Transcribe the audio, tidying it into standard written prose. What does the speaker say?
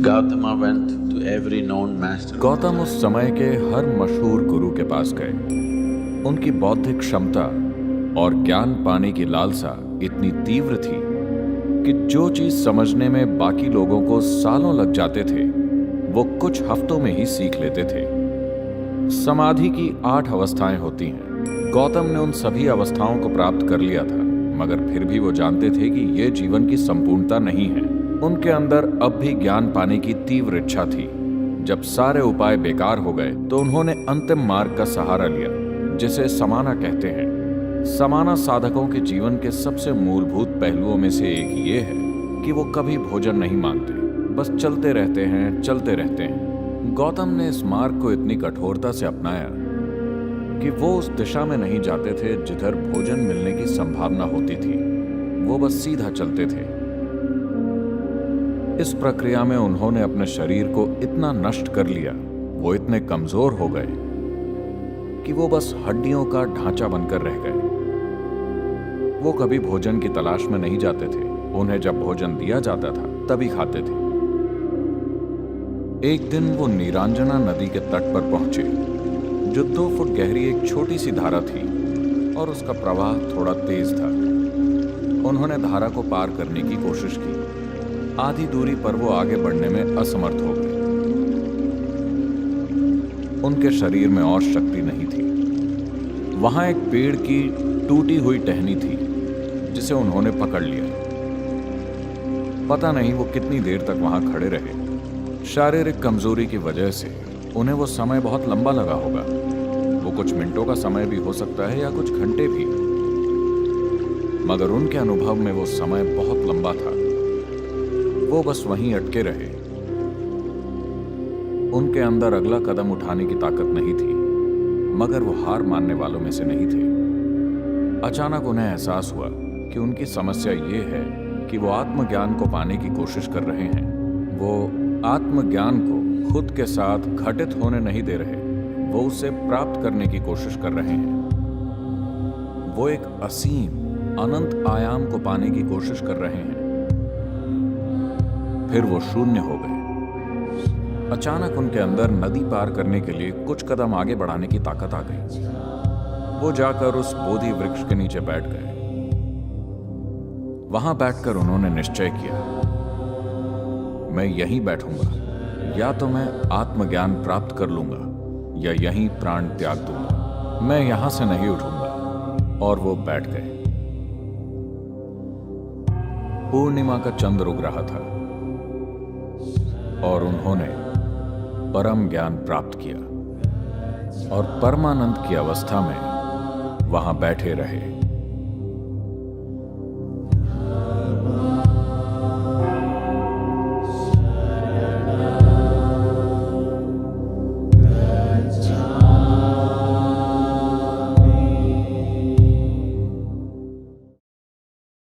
Gautama went to every known master. Gautam उस समय के हर मशहूर गुरु के पास गए। उनकी बौद्धिक क्षमता और ज्ञान पाने की लालसा इतनी तीव्र थी कि जो चीज समझने में बाकी लोगों को सालों लग जाते थे वो कुछ हफ्तों में ही सीख लेते थे। समाधि की 8 अवस्थाएं होती हैं। गौतम ने उन सभी अवस्थाओं को प्राप्त कर लिया था, मगर फिर भी वो जानते थे कि ये जीवन की संपूर्णता नहीं है। उनके अंदर अब भी ज्ञान पाने की तीव्र इच्छा थी। जब सारे उपाय बेकार हो गए तो उन्होंने अंतिम मार्ग का सहारा लिया, जिसे समाना कहते हैं। समाना साधकों के जीवन के सबसे मूलभूत पहलुओं में से एक ये है कि वो कभी भोजन नहीं मांगते, बस चलते रहते हैं, चलते रहते हैं। गौतम ने इस मार्ग को इतनी कठोरता से अपनाया कि वो उस दिशा में नहीं जाते थे जिधर भोजन मिलने की संभावना होती थी। वो बस सीधा चलते थे। इस प्रक्रिया में उन्होंने अपने शरीर को इतना नष्ट कर लिया, वो इतने कमजोर हो गए कि वो बस हड्डियों का ढांचा बनकर रह गए। वो कभी भोजन की तलाश में नहीं जाते थे। उन्हें जब भोजन दिया जाता था तभी खाते थे। एक दिन वो नीरांजना नदी के तट पर पहुंचे, जो 2 फुट गहरी एक छोटी सी धारा थी और उसका प्रवाह थोड़ा तेज था। उन्होंने धारा को पार करने की कोशिश की। आधी दूरी पर वो आगे बढ़ने में असमर्थ हो गए। उनके शरीर में और शक्ति नहीं थी। वहां एक पेड़ की टूटी हुई टहनी थी, जिसे उन्होंने पकड़ लिया। पता नहीं वो कितनी देर तक वहां खड़े रहे। शारीरिक कमजोरी की वजह से उन्हें वो समय बहुत लंबा लगा होगा। वो कुछ मिनटों का समय भी हो सकता है या कुछ घंटे भी, मगर उनके अनुभव में वो समय बहुत लंबा था। वो बस वहीं अटके रहे। उनके अंदर अगला कदम उठाने की ताकत नहीं थी, मगर वो हार मानने वालों में से नहीं थे। अचानक उन्हें एहसास हुआ कि उनकी समस्या ये है कि वो आत्मज्ञान को पाने की कोशिश कर रहे हैं। वो आत्मज्ञान को खुद के साथ घटित होने नहीं दे रहे, वो उसे प्राप्त करने की कोशिश कर रहे हैं। वो एक असीम अनंत आयाम को पाने की कोशिश कर रहे हैं। फिर वो शून्य हो गए। अचानक उनके अंदर नदी पार करने के लिए कुछ कदम आगे बढ़ाने की ताकत आ गई। वो जाकर उस बोधि वृक्ष के नीचे बैठ गए। वहां बैठकर उन्होंने निश्चय किया, मैं यहीं बैठूंगा। या तो मैं आत्मज्ञान प्राप्त कर लूंगा या यहीं प्राण त्याग दूंगा। मैं यहां से नहीं उठूंगा। और वो बैठ गए। पूर्णिमा का चंद्र उग रहा था और उन्होंने परम ज्ञान प्राप्त किया और परमानंद की अवस्था में वहां बैठे रहे।